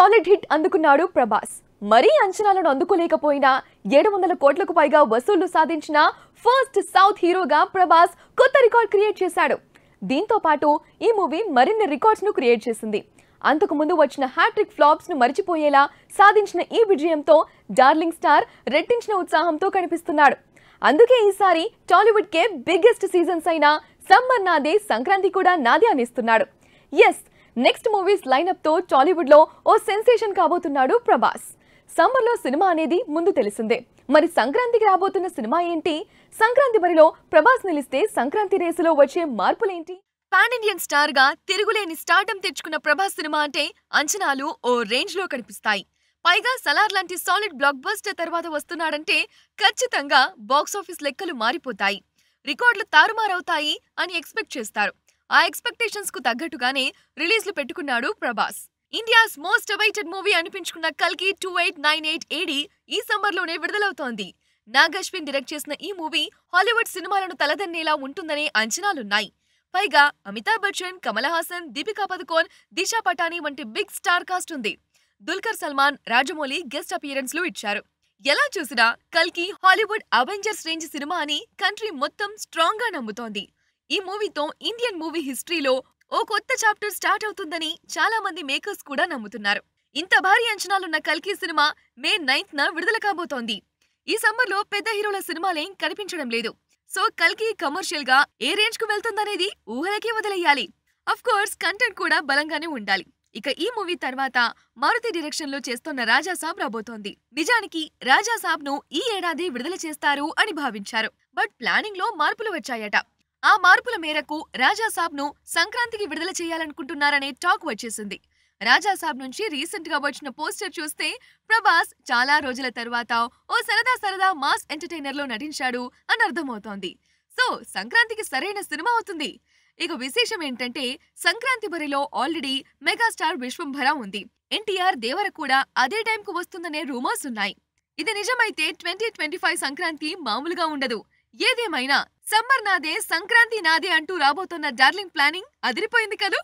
Solid hit అందుకున్నాడు ప్రభాస్. మరీ అంచనాలను అందుకోలేకపోయినా 700 కోట్లకు పైగా వసూళ్లు సాధించిన ఫస్ట్ సౌత్ హీరోగా ప్రభాస్ కొత్త రికార్డ్ క్రియేట్ చేశాడు. దీంతో పాటు ఈ మూవీ మరిన్ని రికార్డ్స్ ను క్రియేట్ చేసింది. అంతకు ముందు వచ్చిన హ్యాట్రిక్ ఫ్లాప్స్ ను మరిచిపోయేలా సాధించిన ఈ విజయంతో డార్లింగ్ స్టార్ రెట్టించిన ఉత్సాహంతో కనిపిస్తున్నాడు. అందుకే ఈసారి టాలీవుడ్ కే బిగ్గెస్ట్ సీజన్స్ అయిన సమ్మర్ నాదే, సంక్రాంతి కూడా నాదే అనిస్తున్నాడు. ఎస్, నెక్స్ట్ మూవీస్ లైనప్ తో టాలీవుడ్ లో ఓ సెన్సేషన్ కాబోతున్నాడు ప్రభాస్. సమ్మర్ లో సినిమా అనేది ముందు తెలిసిందే. మరి సంక్రాంతికి రాబోతున్న సినిమా ఏంటి? సంక్రాంతి బరిలో ప్రభాస్ నిలిస్తే సంక్రాంతి రేసులో వచ్చే మార్పులేంటి? పాన్ ఇండియన్ స్టార్ గా తిరుగులేని స్టార్డమ్ తెచ్చుకున్న ప్రభాస్ సినిమా అంటే అంచనాలు ఓ రేంజ్ లో కనిపిస్తాయి. పైగా సలార్ లాంటి సాలిడ్ బ్లాక్ బస్టర్ తర్వాత వస్తున్నాడంటే ఖచ్చితంగా బాక్సాఫీస్ లెక్కలు మారిపోతాయి, రికార్డులు తారుమారవుతాయి అని ఎక్స్పెక్ట్ చేస్తారు. ఆ ఎక్స్పెక్టేషన్స్ కు తగ్గట్టుగానే రిలీజ్లు పెట్టుకున్నాడు Prabhas. India's most awaited movie అనిపించుకున్న కల్కి 2898 AD ఈ సమ్మర్ లోనే విడుదలవుతోంది. నాగ్ అశ్విన్ డైరెక్ట్ చేసిన ఈ మూవీ హాలీవుడ్ సినిమాలను తలదన్నేలా ఉంటుందనే అంచనాలున్నాయి. పైగా అమితాబ్ బచ్చన్, కమల్ హాసన్, దీపికా పదుకోన్, దిశా పటానీ వంటి బిగ్ స్టార్ కాస్ట్ ఉంది. దుల్కర్ సల్మాన్, రాజమౌళి గెస్ట్ అపియరెన్స్ లు ఇచ్చారు. ఎలా చూసినా కల్కి హాలీవుడ్ అవెంజర్స్ రేంజ్ సినిమా అని కంట్రీ మొత్తం స్ట్రాంగ్ గా నమ్ముతోంది. ఈ మూవీతో ఇండియన్ మూవీ హిస్టరీలో ఓ కొత్త చాప్టర్ స్టార్ట్ అవుతుందని చాలా మంది మేకర్స్ కూడా నమ్ముతున్నారు. ఇంత భారీ అంచనాలున్న కల్కి సినిమా మే 9న విడుదల కాబోతోంది. ఈ సమ్మర్ లో పెద్ద హీరోల సినిమాలేం కనిపించడం లేదు. సో కల్కి కమర్షియల్ గా ఏ రేంజ్ కు వెళ్తుందనేది ఊహలకే వదిలేయాలి. అఫ్ కోర్స్ కంటెంట్ కూడా బలంగానే ఉండాలి. ఇక ఈ మూవీ తర్వాత మారుతి డైరెక్షన్ లో చేస్తున్న రాజా సాబ్ రాబోతోంది. నిజానికి రాజా సాబ్ ను ఈ ఏడాది విడుదల చేస్తారు అని భావించారు. బట్ ప్లానింగ్ లో మార్పులు వచ్చాయట. ఆ మార్పుల మేరకు రాజా సాబ్ ను సంక్రాంతికి విడుదల చేయాలనుకుంటున్నారనే టాక్ వచ్చేసింది. రాజా సాబ్ నుంచి రీసెంట్ గా వచ్చిన పోస్టర్ చూస్తే ప్రభాస్ చాలా రోజుల తర్వాత ఓ సరదా మాస్ ఎంటర్టైనర్ లో నటించాడు అని అర్థమవుతోంది. సో సంక్రాంతికి సరైన సినిమా అవుతుంది. ఇక విశేషం ఏంటంటే సంక్రాంతి బరిలో ఆల్రెడీ మెగాస్టార్ విశ్వంభర ఉంది. ఎన్టీఆర్, దేవర కూడా అదే టైంకు వస్తుందనే రూమర్స్ ఉన్నాయి. ఇది నిజమైతే 2025 సంక్రాంతి మామూలుగా ఉండదు. ఏదేమైనా సమ్మర్ నాదే, సంక్రాంతి నాదే అంటూ రాబోతున్న డార్లింగ్ ప్లానింగ్ అదిరిపోయింది కదూ.